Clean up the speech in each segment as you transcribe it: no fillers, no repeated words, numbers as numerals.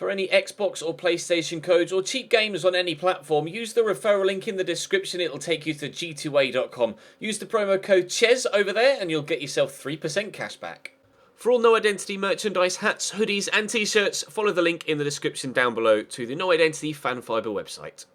For any Xbox or PlayStation codes or cheap games on any platform, use the referral link in the description. It'll take you to g2a.com. Use the promo code CHES over there and you'll get yourself 3% cash back. For all No Identity merchandise, hats, hoodies and t-shirts, follow the link in the description down below to the No Identity Fan Fibre website.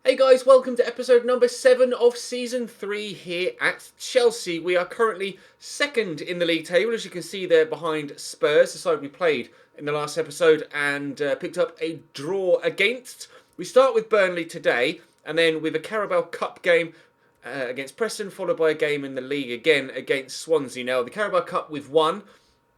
Hey guys, welcome to episode number 7 of Season 3 here at Chelsea. We are currently second in the league table, as you can see there behind Spurs, the side we played in the last episode and picked up a draw against. We start with Burnley today, and then with a Carabao Cup game against Preston, followed by a game in the league again against Swansea. Now, the Carabao Cup we've won.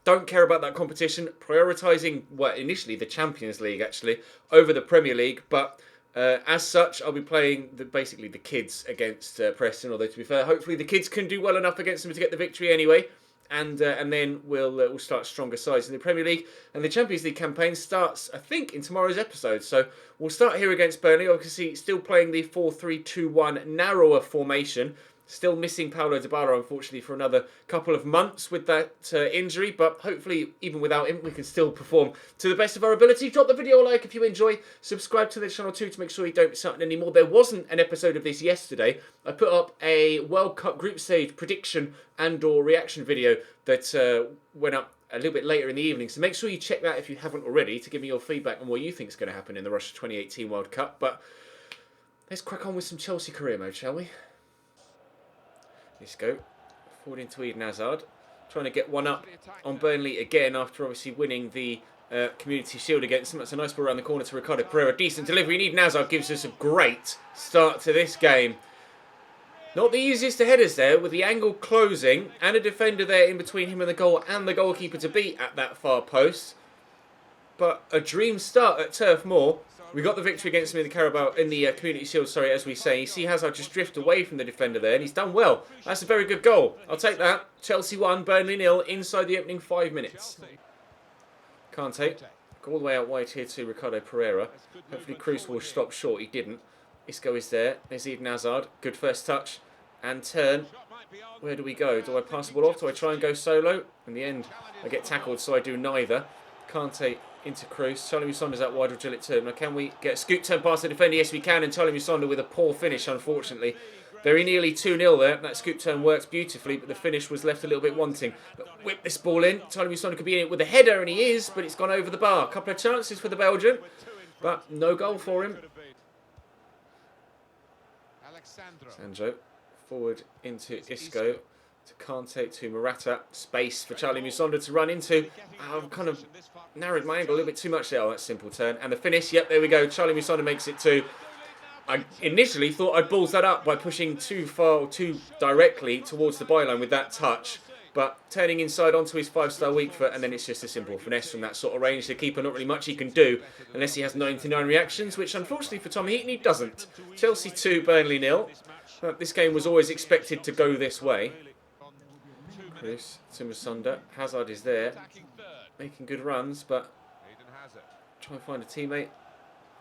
Don't care about that competition. Prioritising, well, initially the Champions League, actually, over the Premier League, but as such, I'll be playing basically the kids against Preston, although to be fair, hopefully the kids can do well enough against them to get the victory anyway. And then we'll start stronger sides in the Premier League. And the Champions League campaign starts, I think, in tomorrow's episode. So we'll start here against Burnley. Obviously, still playing the 4-3-2-1 narrower formation. Still missing Paulo Dybala, unfortunately, for another couple of months with that injury. But hopefully, even without him, we can still perform to the best of our ability. Drop the video a like if you enjoy. Subscribe to the channel too to make sure you don't miss out anymore. There wasn't an episode of this yesterday. I put up a World Cup group stage prediction and or reaction video that went up a little bit later in the evening. So make sure you check that if you haven't already to give me your feedback on what you think is going to happen in the Russia 2018 World Cup. But let's crack on with some Chelsea career mode, shall we? Let's go. Forward into Eden Hazard. Trying to get one up on Burnley again after obviously winning the Community Shield against them. That's a nice ball around the corner to Ricardo Pereira. Decent delivery. And Eden Hazard gives us a great start to this game. Not the easiest of headers there, with the angle closing and a defender there in between him and the goal and the goalkeeper to beat at that far post. But a dream start at Turf Moor. We got the victory against him in the Carabao, in the Community Shield, sorry, as we say. You see Hazard just drift away from the defender there, and he's done well. That's a very good goal. I'll take that. Chelsea 1, Burnley 0, inside the opening 5 minutes. Kante, go all the way out wide here to Ricardo Pereira. Hopefully Cruz will stop short. He didn't. Isco is there. There's Eden Hazard. Good first touch and turn. Where do we go? Do I pass the ball off? Do I try and go solo? In the end, I get tackled, so I do neither. Kante into Cruz. Charlie Musonda's out wide, will drill it to him. Now, can we get a scoot turn past the defender? Yes, we can. And Charlie Musonda with a poor finish, unfortunately. Very nearly 2-0 there. That scoop turn works beautifully, but the finish was left a little bit wanting. But whip this ball in. Charlie Musonda could be in it with a header, and he is, but it's gone over the bar. A couple of chances for the Belgian, but no goal for him. Sandro forward into Isco. To Kante, to Morata. Space for Charlie Musonda to run into. I've kind of narrowed my angle a little bit too much there. Oh, that simple turn. And the finish, yep, there we go. Charlie Musonda makes it 2. I initially thought I'd balls that up by pushing too far, or too directly towards the byline with that touch. But turning inside onto his 5-star weak foot, and then it's just a simple finesse from that sort of range. The keeper, not really much he can do unless he has 99 reactions, which unfortunately for Tom Heaton, he doesn't. Chelsea 2, Burnley 0. This game was always expected to go this way. Cruz to Musonda. Hazard is there, making good runs, but try and find a teammate.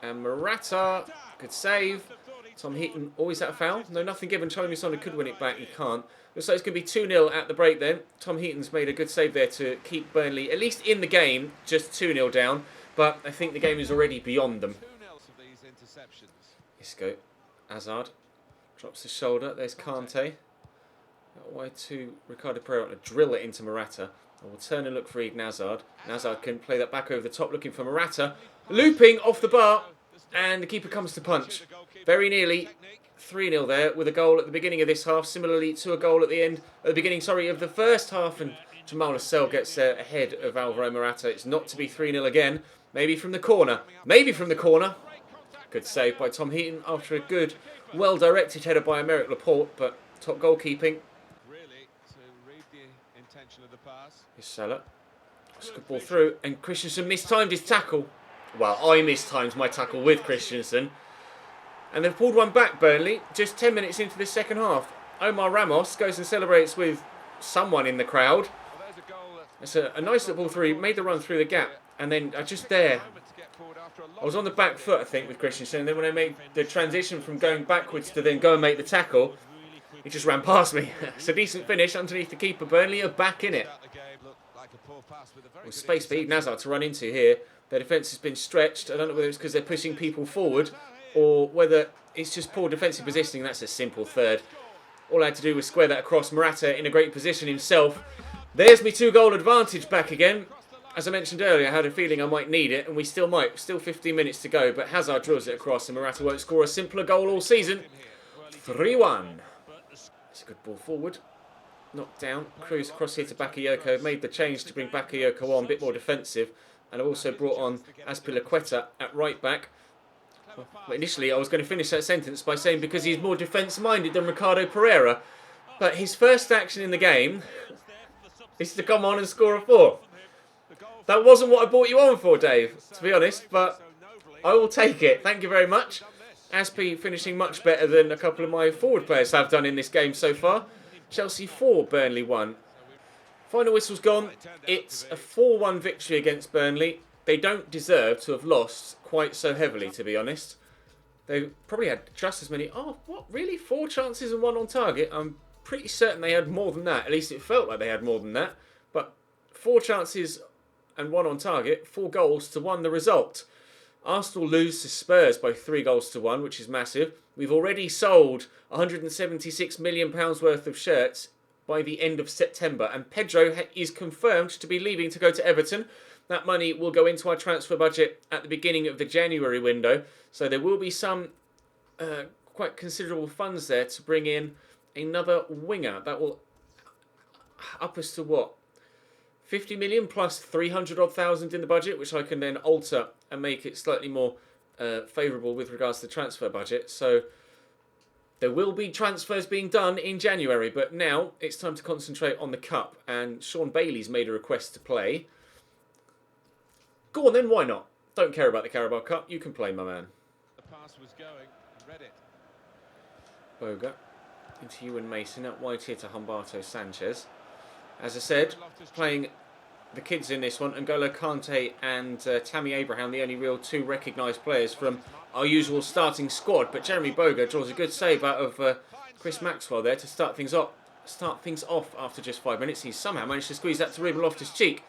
And Morata, good save. Tom Heaton always at a foul. No, nothing given. Charlie Musonda could win it back. He can't. Looks like it's going to be 2-0 at the break then. Tom Heaton's made a good save there to keep Burnley, at least in the game, just 2-0 down. But I think the game is already beyond them. Isco. Hazard. Drops the shoulder. There's Kante. Wide to Ricardo Pereira to drill it into Morata. I will turn and look for Eden Hazard. Hazard can play that back over the top looking for Morata. Looping off the bar. And the keeper comes to punch. Very nearly 3-0 there with a goal at the beginning of this half. Similarly to a goal at the beginning, of the first half. And Jamal Lascelles gets ahead of Alvaro Morata. It's not to be 3-0 again. Maybe from the corner. Maybe from the corner. Good save by Tom Heaton after a good, well-directed header by Aymeric Laporte. But top goalkeeping. Here's Salah. It's a good ball through, and Christensen mistimed his tackle. Well, I mistimed my tackle with Christensen. And they've pulled one back, Burnley, just 10 minutes into the second half. Omar Ramos goes and celebrates with someone in the crowd. It's a nice little ball through. He made the run through the gap, and then just there. I was on the back foot, I think, with Christensen, and then when I made the transition from going backwards to then go and make the tackle, he just ran past me. It's a decent finish underneath the keeper. Burnley are back in it. Well, space for Eden Hazard to run into here. Their defence has been stretched. I don't know whether it's because they're pushing people forward or whether it's just poor defensive positioning. That's a simple third. All I had to do was square that across. Morata in a great position himself. There's me 2-goal advantage back again. As I mentioned earlier, I had a feeling I might need it, and we still might. Still 15 minutes to go, but Hazard drills it across, and Morata won't score a simpler goal all season. 3-1. It's a good ball forward. Knocked down. Cruz across here to Bakayoko. Made the change to bring Bakayoko on, a bit more defensive. And I've also brought on Azpilicueta at right back. But initially, I was going to finish that sentence by saying because he's more defence-minded than Ricardo Pereira. But his first action in the game is to come on and score a 4. That wasn't what I brought you on for, Dave, to be honest, but I will take it. Thank you very much. Aspi finishing much better than a couple of my forward players have done in this game so far. Chelsea 4, Burnley 1. Final whistle's gone. It's a 4-1 victory against Burnley. They don't deserve to have lost quite so heavily, to be honest. They probably had just as many... Oh, what? Really? 4 chances and 1 on target? I'm pretty certain they had more than that. At least it felt like they had more than that. But 4 chances and 1 on target, 4 goals to 1 the result. Arsenal lose to Spurs by 3 goals to 1, which is massive. We've already sold £176 million worth of shirts by the end of September, and Pedro is confirmed to be leaving to go to Everton. That money will go into our transfer budget at the beginning of the January window, so there will be some quite considerable funds there to bring in another winger. That will up us to what? 50 million plus 300 odd thousand in the budget, which I can then alter and make it slightly more favourable with regards to the transfer budget. So there will be transfers being done in January, but now it's time to concentrate on the Cup. And Sean Bailey's made a request to play. Go on then, why not? Don't care about the Carabao Cup. You can play, my man. The pass was going. Read it. Boga into Ewan Mason. Out wide here to Humberto Sanchez. As I said, playing the kids in this one, N'Golo Kante and Tammy Abraham, the only real 2 recognised players from our usual starting squad. But Jeremy Boga draws a good save out of Chris Maxwell there to start things off after just 5 minutes. He's somehow managed to squeeze that to Ruben Loftus-Cheek.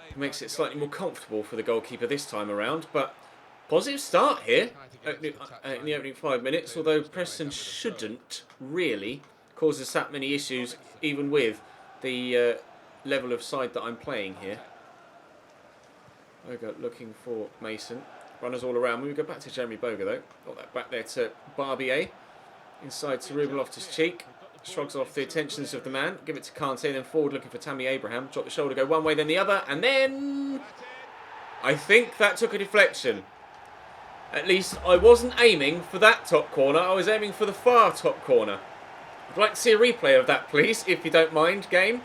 It makes it slightly more comfortable for the goalkeeper this time around. But positive start here in the opening 5 minutes, although Preston shouldn't really cause us that many issues, even with the level of side that I'm playing here. Boga looking for Mason. Runners all around. We go back to Jeremy Boga though. Got that back there to Barbier. Inside to Ruben Loftus-Cheek. Shrugs off the attentions of the man. Give it to Kante, then forward looking for Tammy Abraham. Drop the shoulder, go one way, then the other. And then... I think that took a deflection. At least I wasn't aiming for that top corner. I was aiming for the far top corner. I'd like to see a replay of that, please, if you don't mind, game.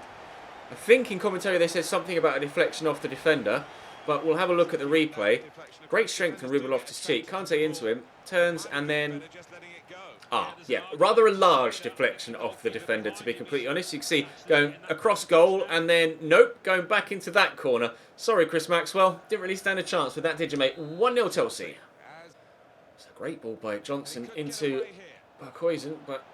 I think in commentary they said something about a deflection off the defender, but we'll have a look at the replay. Great strength from Ruben Loftus-Cheek. Kante into him, turns and then... yeah, rather a large deflection off the defender, to be completely honest. You can see going across goal and then, nope, going back into that corner. Sorry, Chris Maxwell. Didn't really stand a chance with that, did you, mate? 1-0 Chelsea. It's a great ball by Johnson into Barcoisen, but...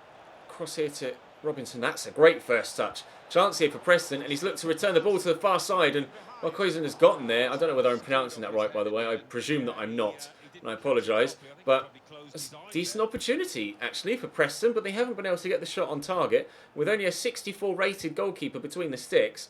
Cross here to Robinson. That's a great first touch. Chance here for Preston, and he's looked to return the ball to the far side, and Barcoisen has gotten there. I don't know whether I'm pronouncing that right, by the way. I presume that I'm not, and I apologise. But it's a decent opportunity, actually, for Preston, but they haven't been able to get the shot on target. With only a 64 rated goalkeeper between the sticks,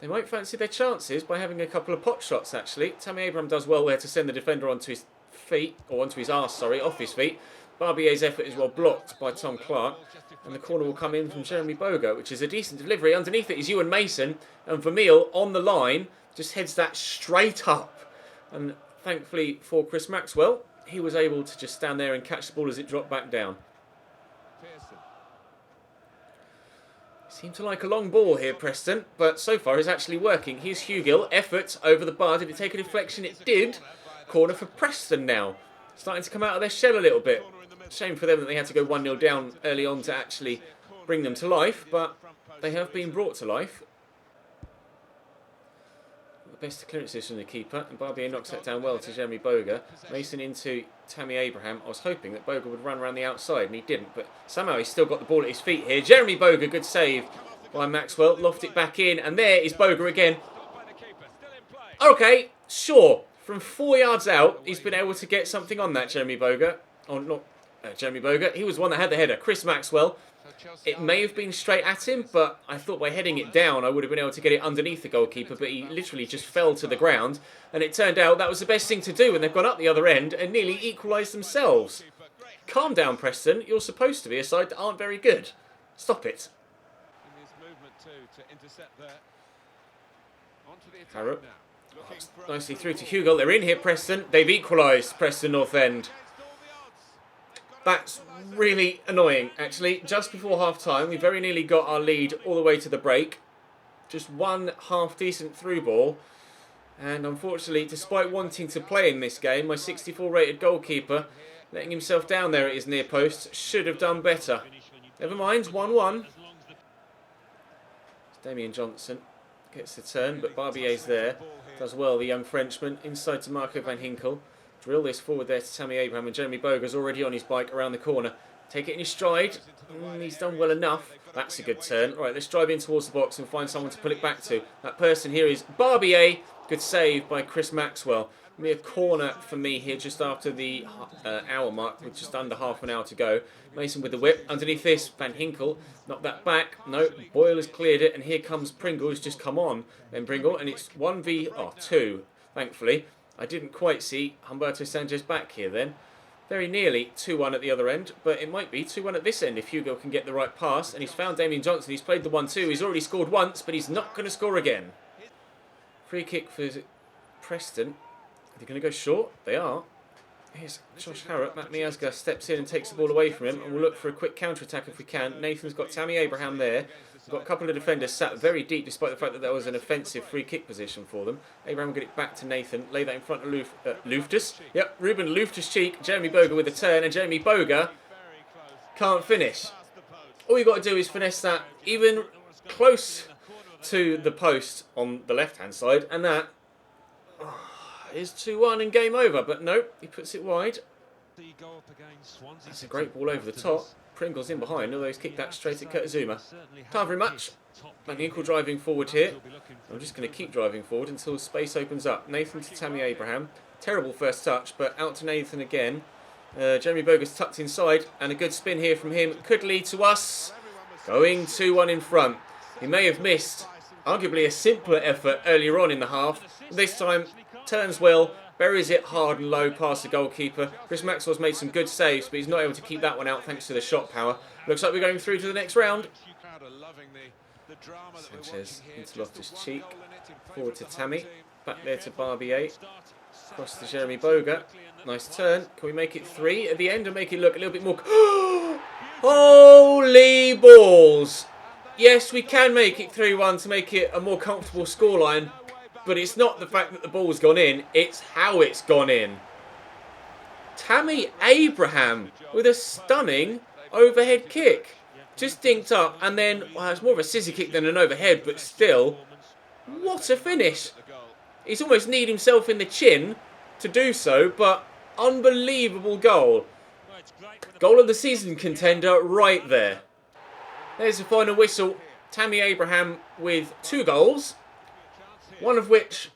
they might fancy their chances by having a couple of pot shots, actually. Tammy Abraham does well there to send the defender onto his feet, or onto his arse, sorry, off his feet. Barbier's effort is well blocked by Tom Clark, and the corner will come in from Jeremy Boga, which is a decent delivery. Underneath it is Ewan Mason, and Vermeil on the line just heads that straight up. And thankfully for Chris Maxwell, he was able to just stand there and catch the ball as it dropped back down. Seem to like a long ball here, Preston, but so far it's actually working. Here's Hugill, effort over the bar. Did it take a deflection? It did. Corner for Preston now. Starting to come out of their shell a little bit. Shame for them that they had to go 1-0 down early on to actually bring them to life, but they have been brought to life. The best clearances from the keeper, and Barbier knocks that down well to Jeremy Boga. Mason into Tammy Abraham. I was hoping that Boga would run around the outside, and he didn't, but somehow he's still got the ball at his feet here. Jeremy Boga, good save by Maxwell. Loft it back in, and there is Boga again. Okay, sure. From 4 yards out, he's been able to get something on that, Jeremy Boga. Or not Jeremy Boga. He was one that had the header. Chris Maxwell. It may have been straight at him, but I thought by heading it down, I would have been able to get it underneath the goalkeeper, but he literally just fell to the ground. And it turned out that was the best thing to do, and they've gone up the other end and nearly equalised themselves. Calm down, Preston. You're supposed to be a side that aren't very good. Stop it. Harrop. Nicely through to Hugo. They're in here, Preston. They've equalised Preston North End. That's really annoying, actually. Just before half-time, we very nearly got our lead all the way to the break. Just one half-decent through ball. And unfortunately, despite wanting to play in this game, my 64-rated goalkeeper, letting himself down there at his near post, should have done better. Never mind, 1-1. Damien Johnson gets the turn, but Barbier's there. Does well, the young Frenchman, inside to Marco van Hinkel. Drill this forward there to Tammy Abraham, and Jeremy Boga's already on his bike around the corner. Take it in his stride. He's done well enough. That's a good turn. Right, let's drive in towards the box and find someone to put it back to. That person here is Barbier. Good save by Chris Maxwell. A corner for me here just after the hour mark, with just under half an hour to go. Mason with the whip. Underneath this, Van Hinkel. Knock that back. No, Boyle has cleared it, and here comes Pringle, who's just come on. Then Pringle, and it's 1v2, thankfully. I didn't quite see Humberto Sanchez back here then. Very nearly 2-1 at the other end, but it might be 2-1 at this end if Hugo can get the right pass. And he's found Damien Johnson. He's played the 1-2. He's already scored once, but he's not going to score again. Free kick for Preston. Are they going to go short? They are. Here's Josh Harrop. Matt Miazga steps in and takes the ball away from him, and we'll look for a quick counter-attack if we can. Nathan's got Tammy Abraham there. We've got a couple of defenders sat very deep, despite the fact that there was an offensive free kick position for them. Abraham will get it back to Nathan. Lay that in front of Loftus. Yep, Ruben Loftus-Cheek. Jeremy Boga with a turn, and Jeremy Boga can't finish. All you've got to do is finesse that even close to the post on the left-hand side, and that is 2-1 and game over. But no, he puts it wide. That's a great ball over the top. Pringle's in behind, although he's kicked that straight at Kurtzuma. Can't very much. Van Hinkel driving forward here. I'm just going to keep driving forward until space opens up. Nathan to Tammy Abraham. Terrible first touch, but out to Nathan again. Jeremy Boga's tucked inside, and a good spin here from him could lead to us going 2-1 in front. He may have missed arguably a simpler effort earlier on in the half. This time, turns well, buries it hard and low past the goalkeeper. Chris Maxwell's made some good saves, but he's not able to keep that one out thanks to the shot power. Looks like we're going through to the next round. Sanchez into Loftus-Cheek. Forward to Tammy. Back there to Barbier. Across to Jeremy Boga. Nice turn. Can we make it 3 at the end and make it look a little bit more... Holy balls! Yes, we can make it 3-1 to make it a more comfortable scoreline. But it's not the fact that the ball's gone in, it's how it's gone in. Tammy Abraham with a stunning overhead kick. Just dinked up, and then, well, it's more of a scissor kick than an overhead, but still, what a finish. He's almost kneed himself in the chin to do so, but unbelievable goal. Goal of the season contender right there. There's the final whistle. Tammy Abraham with 2 goals. One of which,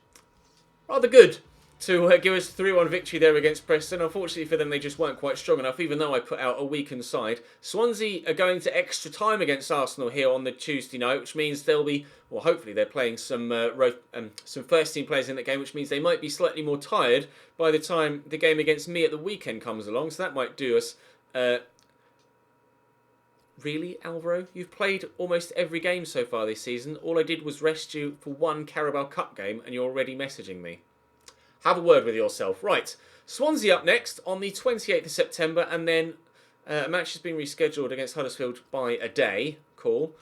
rather good, to give us 3-1 victory there against Preston. Unfortunately for them, they just weren't quite strong enough, even though I put out a weakened side. Swansea are going to extra time against Arsenal here on the Tuesday night, which means they'll be, well, hopefully they're playing some first-team players in that game, which means they might be slightly more tired by the time the game against me at the weekend comes along. So that might do us... Really, Alvaro? You've played almost every game so far this season. All I did was rest you for one Carabao Cup game and you're already messaging me. Have a word with yourself. Right, Swansea up next on the 28th of September, and then a match has been rescheduled against Huddersfield by a day. Cool.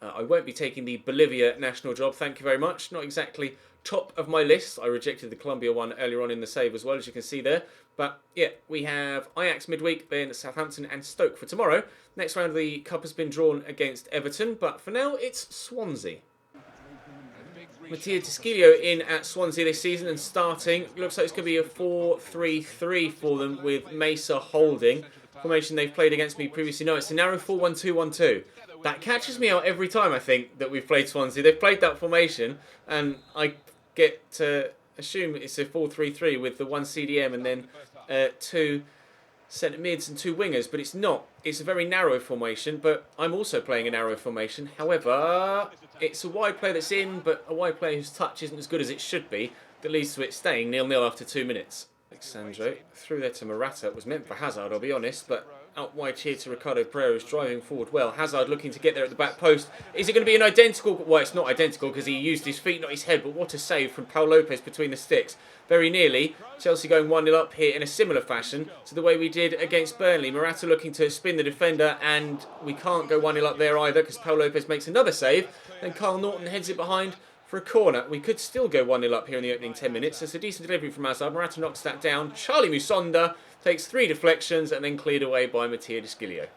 I won't be taking the Bolivia national job, thank you very much. Not exactly top of my list. I rejected the Colombia one earlier on in the save as well, as you can see there. But yeah, we have Ajax midweek, then Southampton and Stoke for tomorrow. Next round of the Cup has been drawn against Everton, but for now it's Swansea. Mattia Teschilio in at Swansea this season and starting. Looks like it's going to be a 4-3-3 for them with Mesa holding. Formation they've played against me previously. No, it's a narrow 4-1-2-1-2. That catches me out every time, I think, that we've played Swansea. They've played that formation, and I get to assume it's a 4-3-3 with the one CDM and then two centre mids and two wingers, but it's not. It's a very narrow formation, but I'm also playing a narrow formation. However, it's a wide player that's in, but a wide player whose touch isn't as good as it should be, that leads to it staying 0-0 after 2 minutes. Alexandro threw there to Morata. It was meant for Hazard, I'll be honest, but out wide here to Ricardo Pereira, who's driving forward well. Hazard looking to get there at the back post. Is it going to be an identical? Well, it's not identical because he used his feet, not his head, but what a save from Paul Lopez between the sticks. Very nearly. Chelsea going 1-0 up here in a similar fashion to the way we did against Burnley. Morata looking to spin the defender, and we can't go 1-0 up there either because Paul Lopez makes another save. Then Carl Norton heads it behind for a corner. We could still go 1-0 up here in the opening 10 minutes. It's a decent delivery from Hazard. Morata knocks that down. Charlie Musonda takes 3 deflections and then cleared away by Mattia Di Sciglio.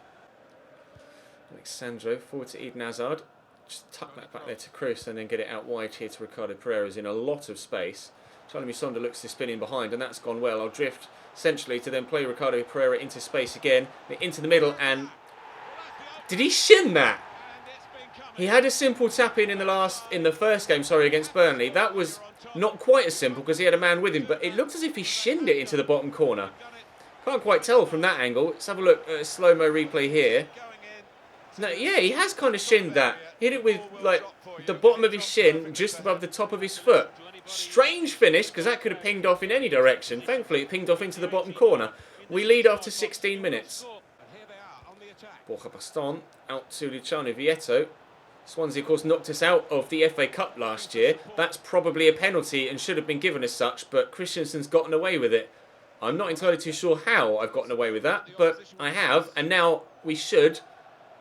Alexandro forward to Eden Hazard. Just tuck that back there to Cruz and then get it out wide here to Ricardo Pereira, who's in a lot of space. Charlie Musonda looks to spin in behind, and that's gone well. I'll drift centrally to then play Ricardo Pereira into space again, into the middle, and did he shin that? He had a simple tap in the first game, against Burnley. That was not quite as simple because he had a man with him, but it looked as if he shinned it into the bottom corner. Can't quite tell from that angle. Let's have a look at a slow-mo replay here. No, yeah, he has kind of shinned that. Hit it with like the bottom of his shin just above the top of his foot. Strange finish because that could have pinged off in any direction. Thankfully, it pinged off into the bottom corner. We lead after 16 minutes. Borja Baston out to Luciano Vietto. Swansea, of course, knocked us out of the FA Cup last year. That's probably a penalty and should have been given as such, but Christensen's gotten away with it. I'm not entirely too sure how I've gotten away with that, but I have, and now we should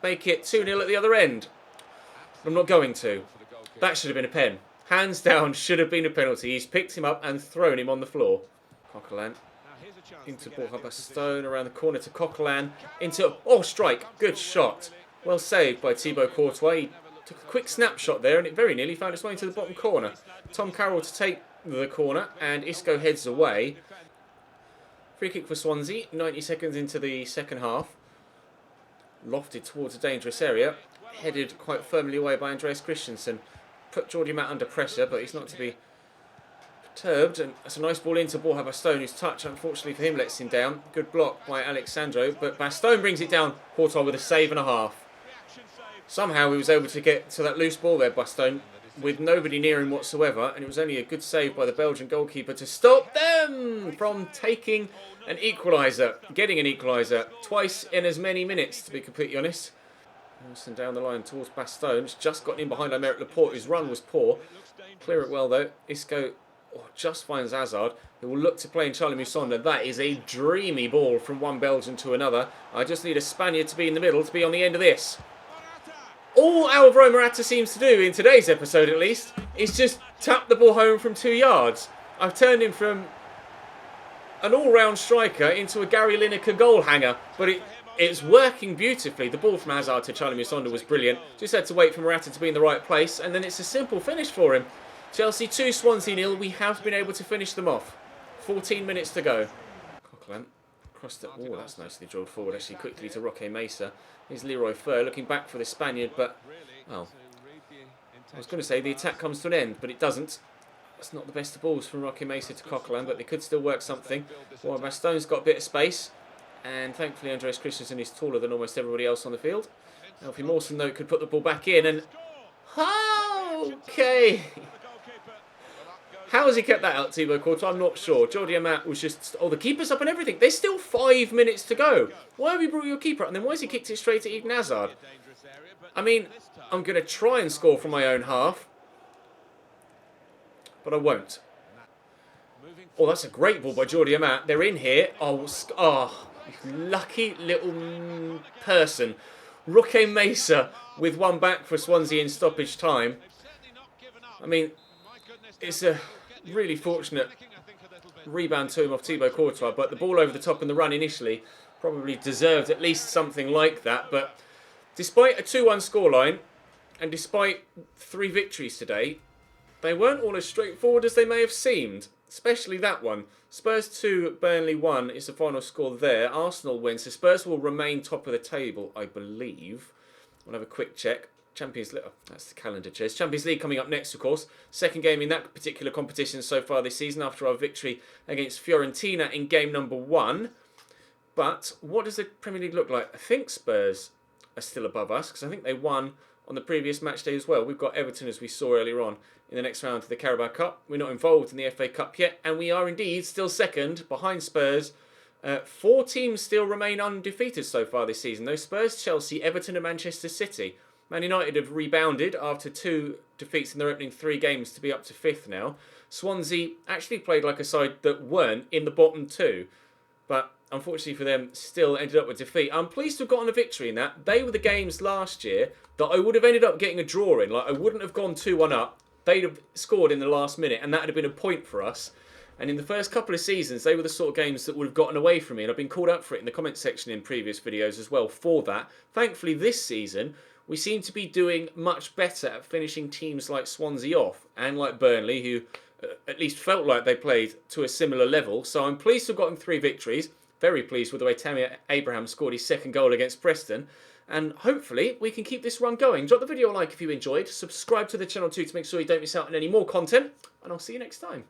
make it 2-0 at the other end. I'm not going to. That should have been a pen. Hands down, should have been a penalty. He's picked him up and thrown him on the floor. Coquelin into Borja Baston, around the corner to Coquelin, into... Oh, strike. Good shot. Well saved by Thibaut Courtois. He took a quick snapshot there and it very nearly found its way into the bottom corner. Tom Carroll to take the corner and Isco heads away. Free kick for Swansea, 90 seconds into the second half. Lofted towards a dangerous area. Headed quite firmly away by Andreas Christensen. Put Jordi Matt under pressure, but he's not to be perturbed. And that's a nice ball into Borja Baston, whose touch, unfortunately for him, lets him down. Good block by Alexandro, but Baston brings it down. Courtois with a save and a half. Somehow he was able to get to that loose ball there, Baston, with nobody near him whatsoever, and it was only a good save by the Belgian goalkeeper to stop them from taking an equaliser, getting an equaliser twice in as many minutes, to be completely honest. Wilson down the line towards Baston. It's just gotten in behind Aymeric Laporte, whose run was poor. Clear it well though. Isco just finds Hazard, who will look to play in Charlie Musonda. That is a dreamy ball from one Belgian to another. I just need a Spaniard to be in the middle to be on the end of this. All Alvaro Morata seems to do, in today's episode at least, is just tap the ball home from 2 yards. I've turned him from an all-round striker into a Gary Lineker goal hanger, but it's working beautifully. The ball from Hazard to Charlie Musonda was brilliant. Just had to wait for Morata to be in the right place, and then it's a simple finish for him. Chelsea 2, Swansea 0. We have been able to finish them off. 14 minutes to go. Coquelin across the... Oh, that's nicely drilled forward, actually, quickly to Roque Mesa. Here's Leroy Fer looking back for the Spaniard, but, well, I was going to say the attack comes to an end, but it doesn't. It's not the best of balls from Roque Mesa to Coquelin, but they could still work something. Well, Baston's got a bit of space, and thankfully Andreas Christensen is taller than almost everybody else on the field. Alfie Mawson, though, could put the ball back in, and... Okay! How has he kept that out, Thibaut Courtois? I'm not sure. Jordi Amat was just... Oh, the keeper's up and everything. There's still 5 minutes to go. Why have you brought your keeper up? And then why has he kicked it straight at Eden Hazard? I mean, I'm going to try and score from my own half. But I won't. Oh, that's a great ball by Jordi Amat. They're in here. Oh, lucky little person. Roque Mesa with one back for Swansea in stoppage time. I mean, it's a really fortunate rebound to him off Thibaut Courtois, but the ball over the top and the run initially probably deserved at least something like that. But despite a 2-1 scoreline and despite 3 victories today, they weren't all as straightforward as they may have seemed, especially that one. Spurs 2, Burnley 1 is the final score there. Arsenal wins, so Spurs will remain top of the table, I believe. We'll have a quick check. Champions League, oh, that's the calendar, Ches. Champions League coming up next, of course. Second game in that particular competition so far this season after our victory against Fiorentina in game number 1. But what does the Premier League look like? I think Spurs are still above us because I think they won on the previous match day as well. We've got Everton, as we saw earlier on, in the next round of the Carabao Cup. We're not involved in the FA Cup yet, and we are indeed still second behind Spurs. 4 teams still remain undefeated so far this season, though. Spurs, Chelsea, Everton and Manchester City. Man United have rebounded after 2 defeats in their opening 3 games to be up to 5th now. Swansea actually played like a side that weren't in the bottom 2, but unfortunately for them, still ended up with defeat. I'm pleased to have gotten a victory in that. They were the games last year that I would have ended up getting a draw in. Like, I wouldn't have gone 2-1 up. They'd have scored in the last minute, and that would have been a point for us. And in the first couple of seasons, they were the sort of games that would have gotten away from me, and I've been called out for it in the comment section in previous videos as well for that. Thankfully, this season, we seem to be doing much better at finishing teams like Swansea off, and like Burnley, who at least felt like they played to a similar level. So I'm pleased to have gotten 3 victories. Very pleased with the way Tammy Abraham scored his 2nd goal against Preston. And hopefully we can keep this run going. Drop the video a like if you enjoyed. Subscribe to the channel too to make sure you don't miss out on any more content. And I'll see you next time.